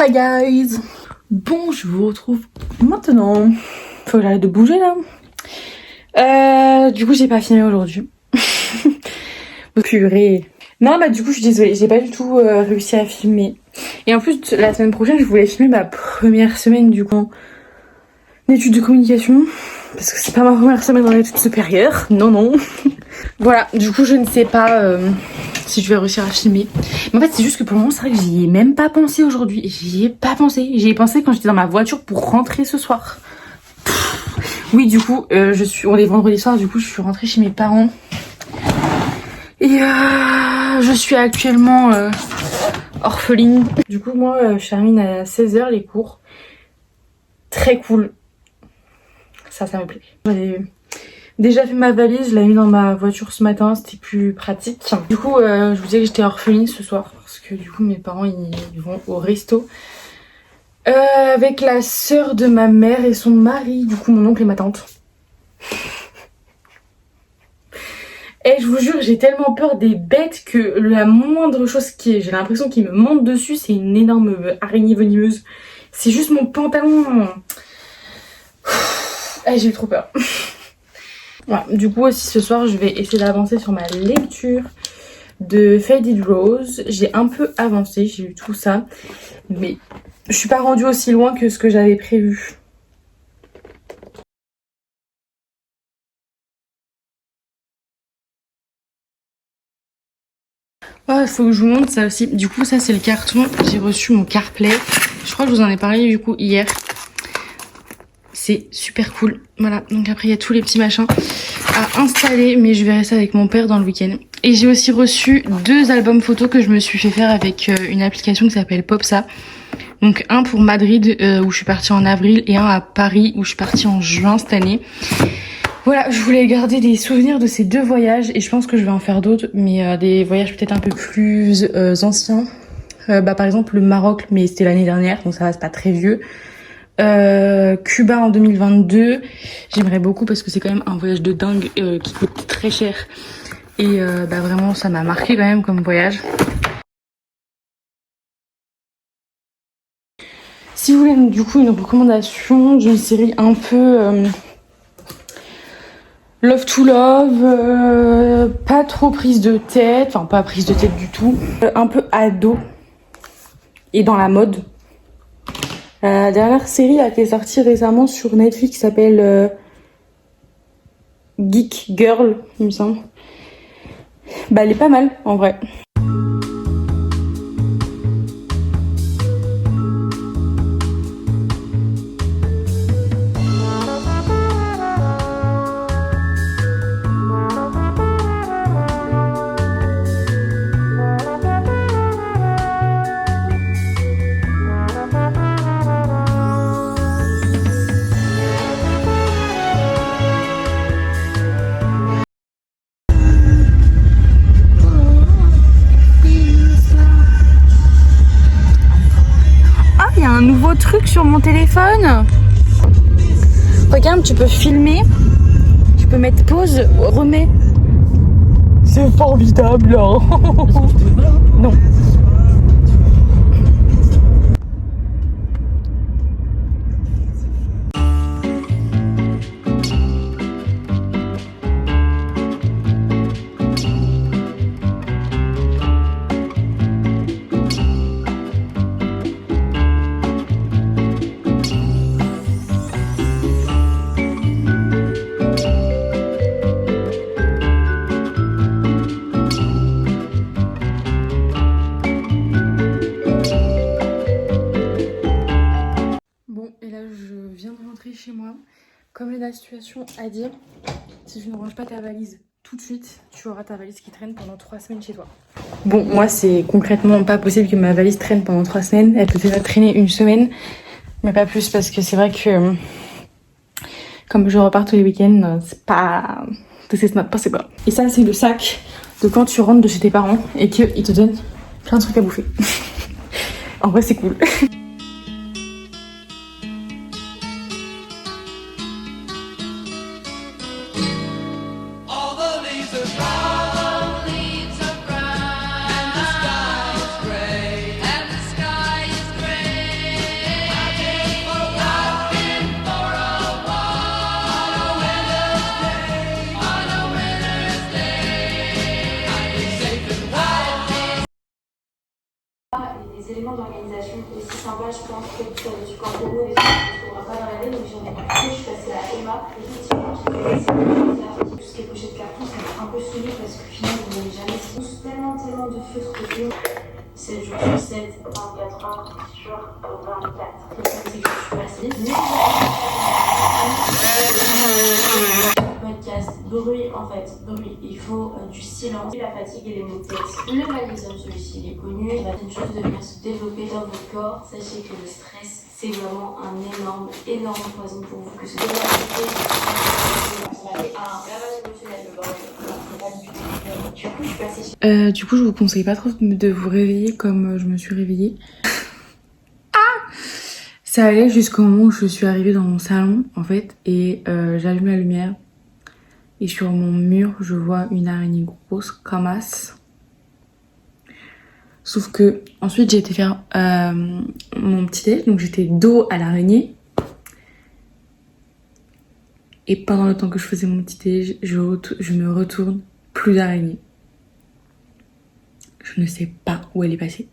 Hi guys. Bon, je vous retrouve maintenant. Faut que j'arrête de bouger là. Du coup, j'ai pas filmé aujourd'hui. Purée. Non, bah du coup, je suis désolée, j'ai pas du tout réussi à filmer. Et en plus, la semaine prochaine, je voulais filmer ma première semaine du coup d'études de communication. Parce que c'est pas ma première semaine dans l'étude supérieure. Non, non. Voilà, du coup, je ne sais pas si je vais réussir à filmer. Mais en fait, c'est juste que pour le moment, c'est vrai que j'y ai même pas pensé aujourd'hui. J'y ai pas pensé. J'y ai pensé quand j'étais dans ma voiture pour rentrer ce soir. Oui, du coup, on est vendredi soir, du coup, je suis rentrée chez mes parents. Et je suis actuellement orpheline. Du coup, moi, je termine à 16h les cours. Très cool. Ça me plaît. J'avais déjà fait ma valise, je l'ai mis dans ma voiture ce matin, c'était plus pratique. Du coup, je vous disais que j'étais orpheline ce soir parce que du coup, mes parents ils vont au resto avec la sœur de ma mère et son mari, du coup mon oncle et ma tante. Et je vous jure, j'ai tellement peur des bêtes que la moindre chose j'ai l'impression qu'ils me montent dessus, c'est une énorme araignée venimeuse. C'est juste mon pantalon. J'ai eu trop peur. Voilà, du coup aussi ce soir je vais essayer d'avancer sur ma lecture de Faded Rose. J'ai un peu avancé, j'ai eu tout ça, mais je suis pas rendue aussi loin que ce que j'avais prévu. Oh, il faut que je vous montre ça aussi. Du coup ça c'est le carton, j'ai reçu mon CarPlay. Je crois que je vous en ai parlé du coup hier. C'est super cool. Voilà, donc après il y a tous les petits machins à installer, mais je verrai ça avec mon père dans le week-end. Et j'ai aussi reçu 2 albums photos que je me suis fait faire avec une application qui s'appelle Popsa. Donc un pour Madrid où je suis partie en avril et un à Paris où je suis partie en juin cette année. Voilà, je voulais garder des souvenirs de ces 2 voyages et je pense que je vais en faire d'autres, mais des voyages peut-être un peu plus anciens. Par exemple le Maroc, mais c'était l'année dernière, donc ça va, c'est pas très vieux. Cuba en 2022, j'aimerais beaucoup parce que c'est quand même un voyage de dingue qui coûte très cher et vraiment ça m'a marqué quand même comme voyage. Si vous voulez du coup une recommandation d'une série un peu love to love, pas trop prise de tête, enfin pas prise de tête du tout, un peu ado et dans la mode. La dernière série qui est sortie récemment sur Netflix s'appelle Geek Girl, il me semble. Bah elle est pas mal en vrai. Un nouveau truc sur mon téléphone. Regarde, tu peux filmer, tu peux mettre pause, remets. C'est formidable. Non. Chez moi, comme j'ai la situation à dire, si tu ne ranges pas ta valise tout de suite, tu auras ta valise qui traîne pendant 3 semaines chez toi. Bon, moi c'est concrètement pas possible que ma valise traîne pendant 3 semaines. Elle peut déjà traîner 1 semaine, mais pas plus parce que c'est vrai que comme je repars tous les week-ends, c'est pas... This is not possible. Et ça c'est le sac de quand tu rentres de chez tes parents et qu'ils te donnent plein de trucs à bouffer. En vrai c'est cool. des éléments d'organisation aussi sympas, je pense, que du Campo, des trucs qu'on ne trouvera pas dans la veille, donc j'en ai profité, je suis passée à Emma, effectivement, qui fait tout ce qui est pochette de carton, ça m'a un peu saoulé parce qu'au final, vous n'avez jamais tellement de feutres que 7 jours sur 7, 24 heures sur 24. C'est que je suis passée. Podcast, bruit en fait, bruit, il faut du silence, la fatigue et les maux de tête. Le magnésium, celui-ci il est connu, il va une chose de venir se développer dans votre corps. Sachez que le stress c'est vraiment un énorme poison pour vous, que ce soit du coup, je vous conseille pas trop de vous réveiller comme je me suis réveillée. Ça allait jusqu'au moment où je suis arrivée dans mon salon, en fait, et j'allume la lumière. Et sur mon mur, je vois une araignée grosse comme as. Sauf que ensuite, j'ai été faire mon petit thé, donc j'étais dos à l'araignée. Et pendant le temps que je faisais mon petit thé, je me retourne, plus d'araignée. Je ne sais pas où elle est passée.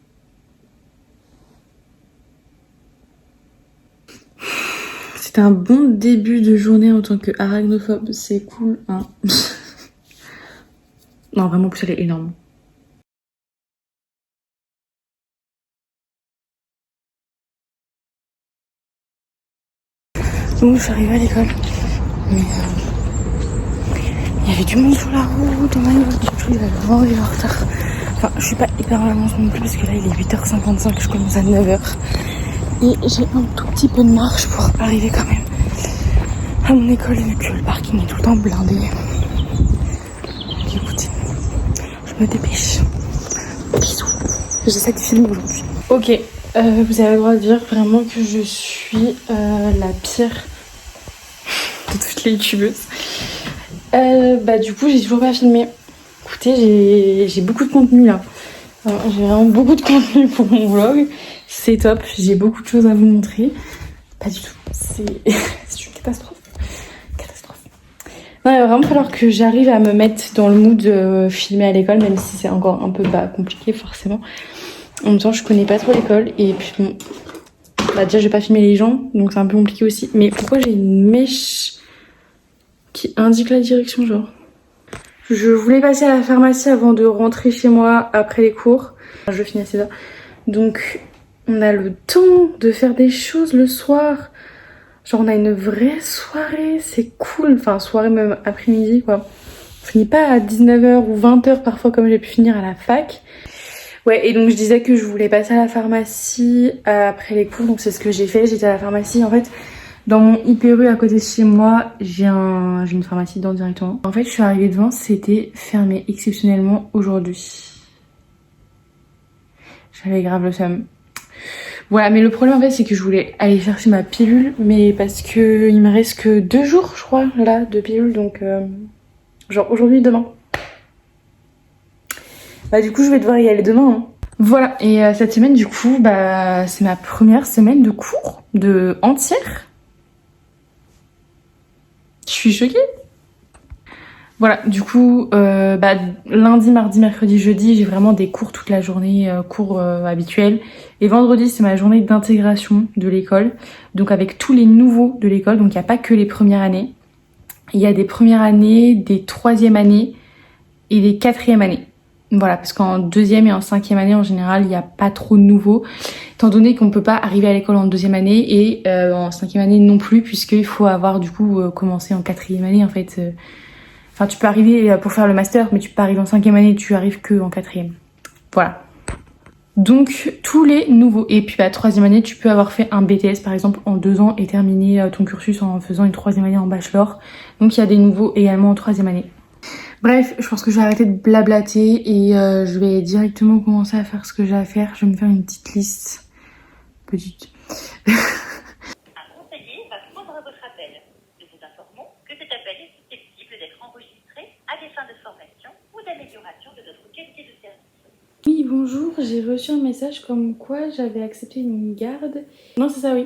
C'était un bon début de journée en tant que arachnophobe, c'est cool, hein. Non, vraiment, plus elle est énorme. Donc, je suis arrivée à l'école, mais il y avait du monde sur la route, on arrive, du coup, il va vraiment arriver en retard. Enfin, je suis pas hyper en avance non plus, parce que là, il est 8h55, je commence à 9h. Et j'ai un tout petit peu de marche pour arriver quand même à mon école, vu que le parking est tout le temps blindé. Donc écoutez, je me dépêche. Bisous. J'essaie de filmer aujourd'hui. Ok, vous avez le droit de dire vraiment que je suis la pire de toutes les youtubeuses. Du coup, j'ai toujours pas filmé. Écoutez, j'ai beaucoup de contenu là. J'ai vraiment beaucoup de contenu pour mon vlog. C'est top, j'ai beaucoup de choses à vous montrer. Pas du tout, c'est une catastrophe. Non, il va vraiment falloir que j'arrive à me mettre dans le mood de filmer à l'école, même si c'est encore un peu compliqué forcément. En même temps, je connais pas trop l'école et puis bon, déjà je vais pas filmer les gens, donc c'est un peu compliqué aussi. Mais pourquoi j'ai une mèche qui indique la direction, genre? Je voulais passer à la pharmacie avant de rentrer chez moi après les cours. Je finis à 16h. Donc on a le temps de faire des choses le soir. Genre on a une vraie soirée, c'est cool. Enfin soirée même après-midi quoi. On finit pas à 19h ou 20h parfois comme j'ai pu finir à la fac. Ouais, et donc je disais que je voulais passer à la pharmacie après les cours, donc c'est ce que j'ai fait. J'étais à la pharmacie en fait. Dans mon IPRU à côté de chez moi, j'ai une pharmacie dedans directement. En fait, je suis arrivée devant, c'était fermé exceptionnellement aujourd'hui. J'avais grave le seum. Voilà, mais le problème en fait, c'est que je voulais aller chercher ma pilule, mais parce que il me reste que 2 jours, je crois, là, de pilule, donc genre aujourd'hui, demain. Du coup, je vais devoir y aller demain. Hein. Voilà, et cette semaine, du coup, c'est ma première semaine de cours, de entière. Je suis choquée. Voilà, du coup, lundi, mardi, mercredi, jeudi, j'ai vraiment des cours toute la journée, cours habituels. Et vendredi, c'est ma journée d'intégration de l'école. Donc avec tous les nouveaux de l'école, donc il n'y a pas que les premières années. Il y a des premières années, des troisièmes années et des quatrièmes années. Voilà, parce qu'en deuxième et en cinquième année, en général, il n'y a pas trop de nouveaux. Étant donné qu'on ne peut pas arriver à l'école en deuxième année et en cinquième année non plus, puisqu'il faut avoir du coup commencé en quatrième année en fait. Enfin, tu peux arriver pour faire le master, mais tu peux pas arriver en cinquième année, tu arrives que en quatrième. Voilà. Donc, tous les nouveaux. Et puis, troisième année, tu peux avoir fait un BTS, par exemple, en 2 ans et terminer ton cursus en faisant une troisième année en bachelor. Donc, il y a des nouveaux également en troisième année. Bref, je pense que je vais arrêter de blablater et je vais directement commencer à faire ce que j'ai à faire. Je vais me faire une petite liste. Petite. Oui, bonjour, j'ai reçu un message comme quoi j'avais accepté une garde. Non, c'est ça, oui.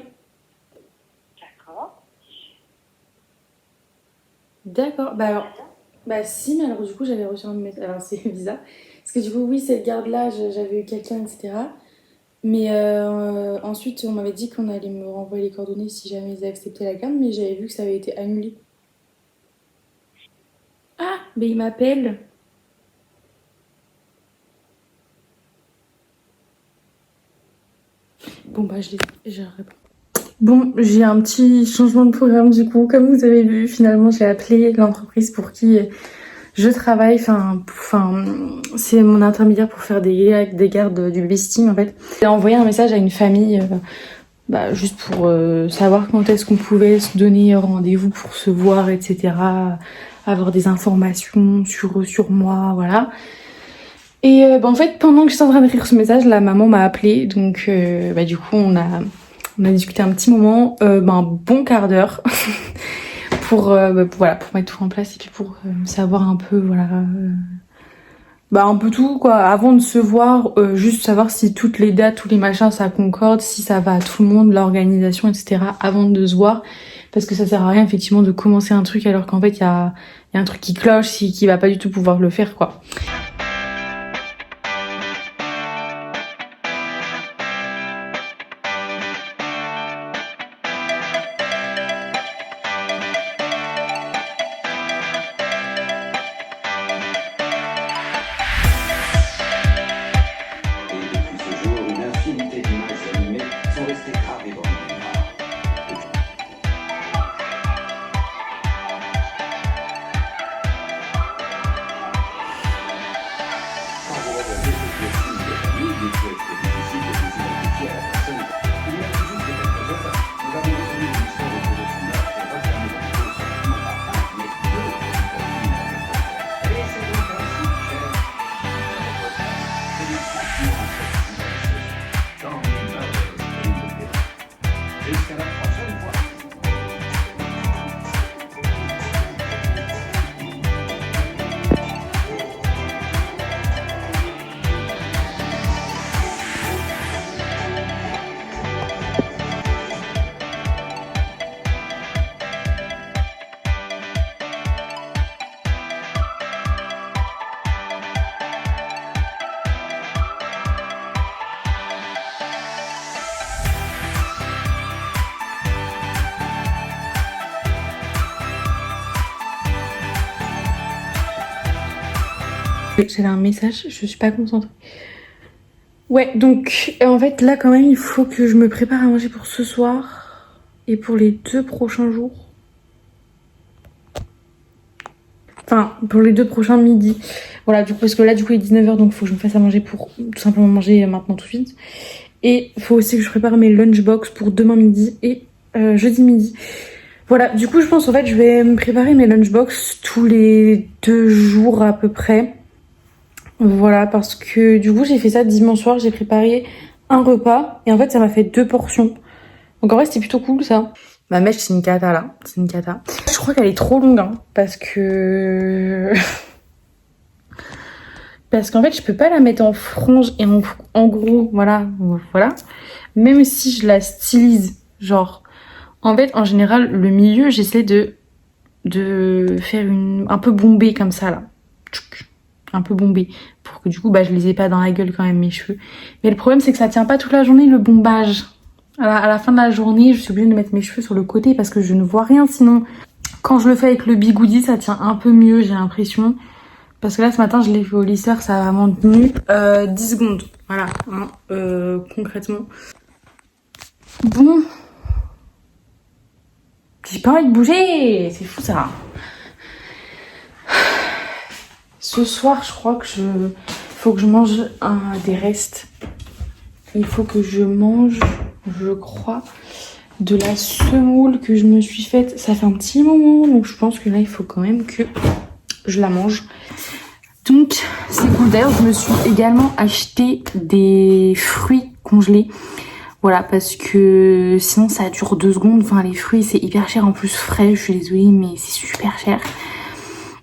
D'accord. D'accord, si, mais alors du coup j'avais reçu un message, alors c'est bizarre. Parce que du coup, oui, cette garde-là, j'avais eu quelqu'un, etc. Mais ensuite, on m'avait dit qu'on allait me renvoyer les coordonnées si jamais ils acceptaient la garde, mais j'avais vu que ça avait été annulé. Ah, mais il m'appelle. Bon, bah, je réponds. Bon, j'ai un petit changement de programme du coup. Comme vous avez vu, finalement, j'ai appelé l'entreprise pour qui je travaille. Enfin, c'est mon intermédiaire pour faire des gardes du babysitting en fait. J'ai envoyé un message à une famille, juste pour savoir quand est-ce qu'on pouvait se donner rendez-vous pour se voir, etc. Avoir des informations sur moi, voilà. Et en fait, pendant que j'étais en train d'écrire ce message, la maman m'a appelé. Donc, du coup, on a discuté un petit moment, un bon quart d'heure, pour mettre tout en place et puis pour savoir un peu, un peu tout, quoi. Avant de se voir, juste savoir si toutes les dates, tous les machins, ça concorde, si ça va à tout le monde, l'organisation, etc. avant de se voir. Parce que ça sert à rien, effectivement, de commencer un truc alors qu'en fait, il y a un truc qui cloche, qui va pas du tout pouvoir le faire, quoi. J'avais un message, je suis pas concentrée. Ouais, donc en fait là quand même il faut que je me prépare à manger pour ce soir et pour les 2 prochains jours. Enfin, pour les 2 prochains midis. Voilà, du coup, parce que là du coup il est 19h donc il faut que je me fasse à manger pour tout simplement manger maintenant tout de suite. Et il faut aussi que je prépare mes lunchbox pour demain midi et jeudi midi. Voilà, du coup je pense en fait je vais me préparer mes lunchbox tous les 2 jours à peu près. Voilà, parce que du coup j'ai fait ça dimanche soir, j'ai préparé un repas et en fait ça m'a fait 2 portions. Donc en vrai c'était plutôt cool ça. Ma mèche c'est une cata là, c'est une cata. Je crois qu'elle est trop longue parce que... parce qu'en fait je peux pas la mettre en frange et en gros, voilà. Même si je la stylise, genre... En fait en général le milieu j'essaie de faire un peu bombée comme ça là. Un peu bombé pour que du coup je les ai pas dans la gueule quand même mes cheveux, mais le problème c'est que ça tient pas toute la journée le bombage. À la fin de la journée je suis obligée de mettre mes cheveux sur le côté parce que je ne vois rien sinon. Quand je le fais avec le bigoudi ça tient un peu mieux j'ai l'impression, parce que là ce matin je l'ai fait au lisseur, ça a vraiment tenu 10 secondes, voilà, concrètement. Bon, j'ai pas envie de bouger, c'est fou ça. Ce soir, je crois que faut que je mange des restes. Il faut que je mange, je crois, de la semoule que je me suis faite. Ça fait un petit moment, donc je pense que là, il faut quand même que je la mange. Donc, c'est cool. D'ailleurs, je me suis également acheté des fruits congelés. Voilà, parce que sinon, ça dure 2 secondes. Enfin, les fruits, c'est hyper cher. En plus, frais, je suis désolée, mais c'est super cher.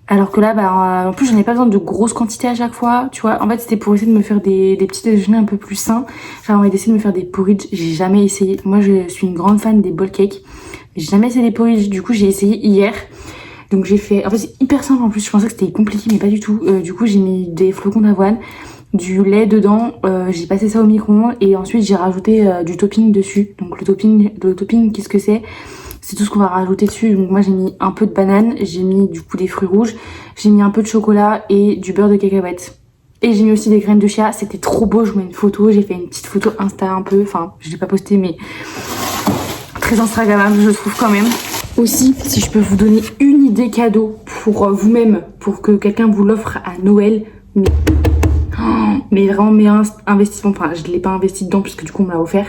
Alors que là, en plus, j'en ai pas besoin de grosses quantités à chaque fois, tu vois. En fait, c'était pour essayer de me faire des petits déjeuners un peu plus sains. J'avais envie d'essayer de me faire des porridge. J'ai jamais essayé. Moi, je suis une grande fan des bowl cakes. Mais j'ai jamais essayé des porridge. Du coup, j'ai essayé hier. Donc, j'ai fait... En fait, c'est hyper simple en plus. Je pensais que c'était compliqué, mais pas du tout. Du coup, j'ai mis des flocons d'avoine, du lait dedans, j'ai passé ça au micro-ondes et ensuite j'ai rajouté du topping dessus. Donc le topping qu'est-ce que c'est? C'est tout ce qu'on va rajouter dessus. Donc moi j'ai mis un peu de banane, j'ai mis du coup des fruits rouges, j'ai mis un peu de chocolat et du beurre de cacahuète. Et j'ai mis aussi des graines de chia, c'était trop beau, je vous mets une photo, j'ai fait une petite photo Insta un peu, enfin je l'ai pas postée mais très instagrammable je trouve quand même. Aussi, si je peux vous donner une idée cadeau pour vous-même, pour que quelqu'un vous l'offre à Noël, mais vraiment meilleur investissement, enfin je l'ai pas investi dedans puisque du coup on me l'a offert.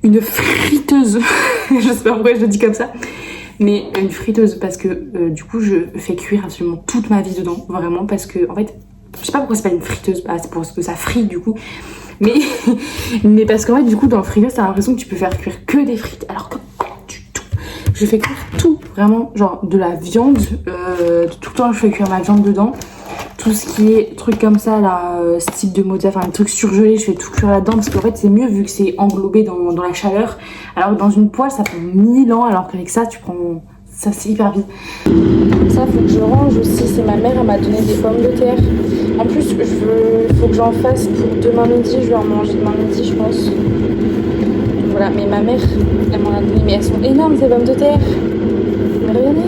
Une friteuse, je sais pas pourquoi je le dis comme ça, mais une friteuse parce que du coup je fais cuire absolument toute ma vie dedans, vraiment parce que en fait, je sais pas pourquoi c'est pas une friteuse, bah, c'est parce que ça frit du coup, mais, mais parce qu'en fait du coup dans le friteuse t'as l'impression que tu peux faire cuire que des frites alors que je fais cuire tout, vraiment, genre de la viande, tout le temps je fais cuire ma viande dedans. Tout ce qui est trucs comme ça, là, style de mozza, enfin des trucs surgelés, je fais tout cuire là-dedans parce qu'en fait c'est mieux vu que c'est englobé dans la chaleur. Alors que dans une poêle ça prend 1000 ans, alors qu'avec ça tu prends... ça c'est hyper vite. Ça faut que je range aussi, c'est ma mère, elle m'a donné des pommes de terre. En plus faut que j'en fasse pour demain midi, je vais en manger demain midi je pense. Voilà, mais ma mère, elle m'en a donné, mais elles sont énormes ces pommes de terre. Mais regardez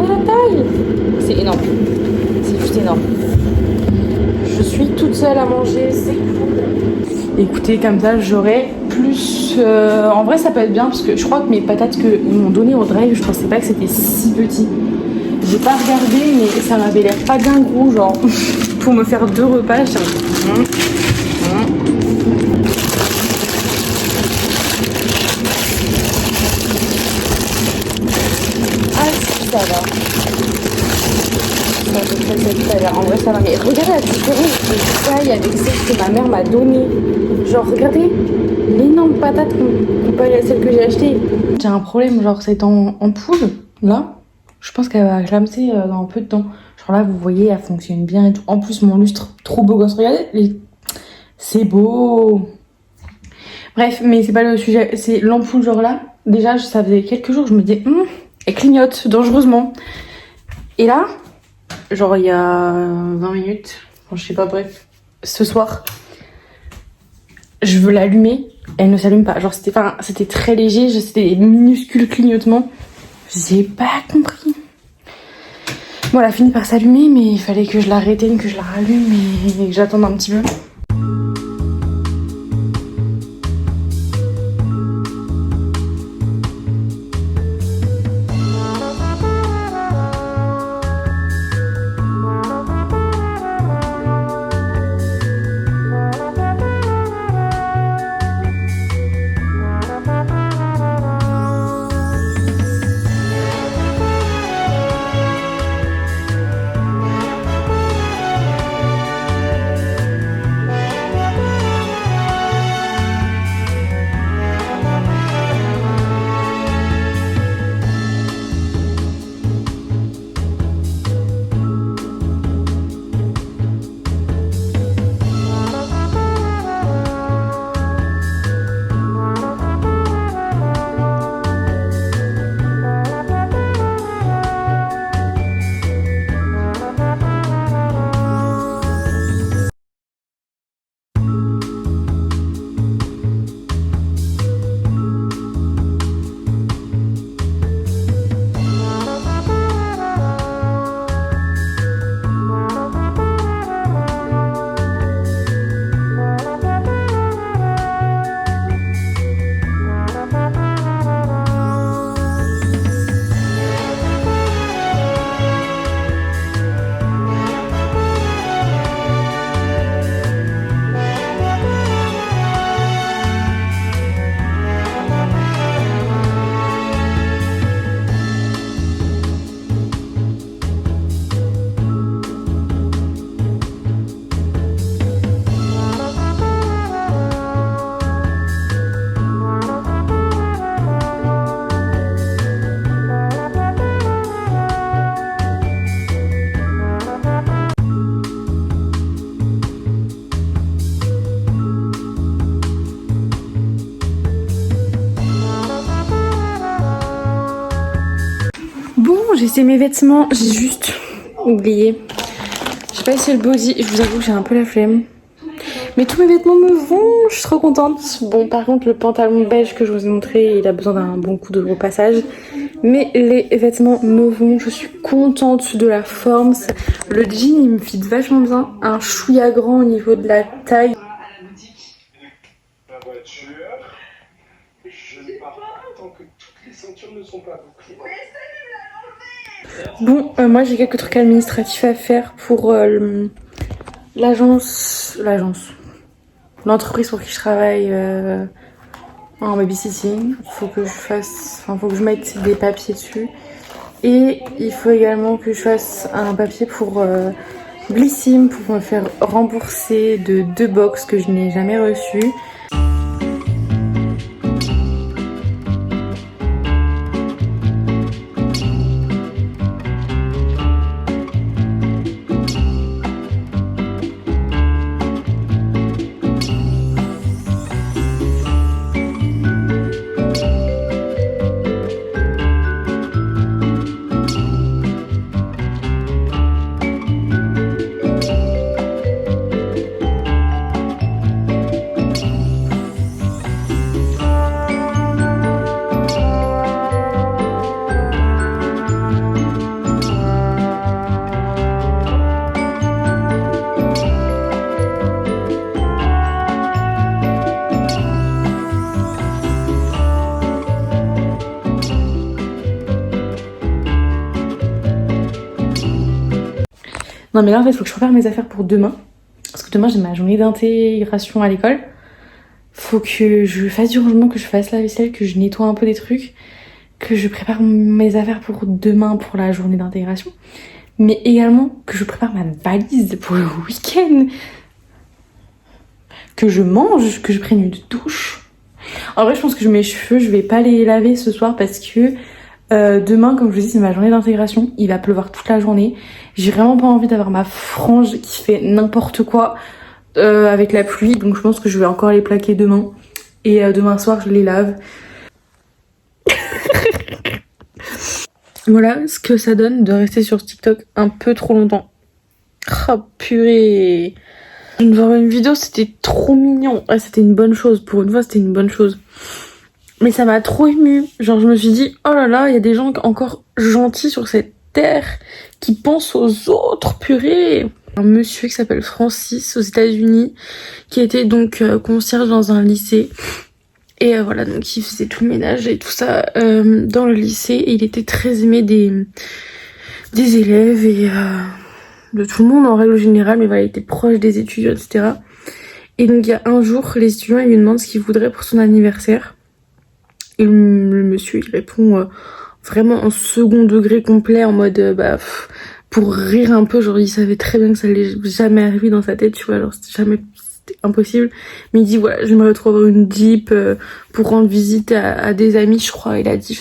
la taille. C'est énorme. C'est juste énorme. Je suis toute seule à manger, c'est cool. Écoutez, comme ça, j'aurais plus... en vrai, ça peut être bien, parce que je crois que mes patates qu'ils m'ont donné au drive, je pensais pas que c'était si petit. J'ai pas regardé, mais ça m'avait l'air pas bien gros, genre, pour me faire 2 repas. Ça va. En vrai, ça va. Mais regardez la différence de taille avec celle que ma mère m'a donnée. Genre, regardez l'énorme patate comparée à celle que j'ai achetée. J'ai un problème, genre, cette ampoule, là, je pense qu'elle va clamser dans un peu de temps. Genre là, vous voyez, elle fonctionne bien et tout. En plus, mon lustre, trop beau gosse. Regardez, c'est beau. Bref, mais c'est pas le sujet. C'est l'ampoule, genre là. Déjà, ça faisait quelques jours, je me disais... Elle clignote dangereusement. Et là, genre il y a 20 minutes, enfin, je sais pas, bref, ce soir, je veux l'allumer, elle ne s'allume pas. Genre c'était très léger, c'était des minuscules clignotements. J'ai pas compris. Bon, elle a fini par s'allumer, mais il fallait que je la rééteigne, que je la rallume et que j'attende un petit peu. Bon, j'ai essayé mes vêtements, j'ai juste oublié. J'ai passé le body. Je vous avoue que j'ai un peu la flemme. Mais tous mes vêtements me vont, je suis trop contente. Bon, par contre, le pantalon beige que je vous ai montré, il a besoin d'un bon coup de repassage. Mais les vêtements me vont, je suis contente de la forme. Le jean, il me fit vachement bien. Un chouïa grand au niveau de la taille. À la boutique. La voiture. Je ne pars pas tant que toutes les ceintures ne sont pas bouclées. Bon, moi j'ai quelques trucs administratifs à faire pour l'entreprise pour qui je travaille en babysitting. Faut que je mette des papiers dessus. Et il faut également que je fasse un papier pour Blissim pour me faire rembourser de 2 box que je n'ai jamais reçues. Non mais là en fait il faut que je prépare mes affaires pour demain. Parce que demain j'ai ma journée d'intégration à l'école. Faut que je fasse du rangement, que je fasse la vaisselle, que je nettoie un peu des trucs. Que je prépare mes affaires pour demain pour la journée d'intégration. Mais également que je prépare ma valise pour le week-end. Que je mange, que je prenne une douche. En vrai je pense que mes cheveux je vais pas les laver ce soir parce que demain, comme je vous dis, c'est ma journée d'intégration. Il va pleuvoir toute la journée. J'ai vraiment pas envie d'avoir ma frange qui fait n'importe quoi avec la pluie. Donc je pense que je vais encore les plaquer demain. Et demain soir, je les lave. Voilà ce que ça donne de rester sur TikTok un peu trop longtemps. Oh purée. Je viens de voir une vidéo, c'était trop mignon. Ouais, c'était une bonne chose. Pour une fois, c'était une bonne chose. Mais ça m'a trop émue. Genre, je me suis dit, oh là là, il y a des gens encore gentils sur cette terre qui pensent aux autres, purée. Un monsieur qui s'appelle Francis aux États-Unis qui était donc concierge dans un lycée. Et voilà, donc il faisait tout le ménage et tout ça dans le lycée. Et il était très aimé des élèves et de tout le monde en règle générale. Mais voilà, il était proche des étudiants, etc. Et donc, il y a un jour, les étudiants ils lui demandent ce qu'il voudrait pour son anniversaire. Et le monsieur, il répond vraiment en second degré complet, en mode, pour rire un peu, genre, il savait très bien que ça allait jamais arriver dans sa tête, tu vois, genre, c'était impossible. Mais il dit, voilà, j'aimerais trop avoir une Jeep pour rendre visite à des amis, je crois, il a dit,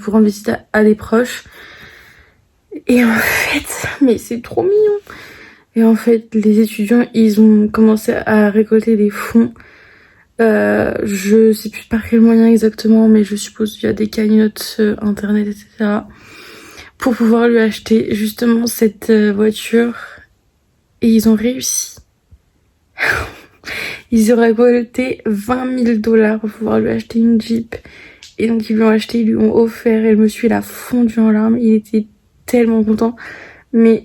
pour rendre visite à des proches. Et en fait, mais c'est trop mignon. Et en fait, les étudiants, ils ont commencé à récolter des fonds. Je sais plus par quel moyen exactement, mais je suppose via des cagnottes internet, etc. Pour pouvoir lui acheter justement cette voiture. Et ils ont réussi. Ils ont récolté $20 000 pour pouvoir lui acheter une Jeep. Et donc ils lui ont acheté, ils lui ont offert et le monsieur il a fondu en larmes. Il était tellement content. Mais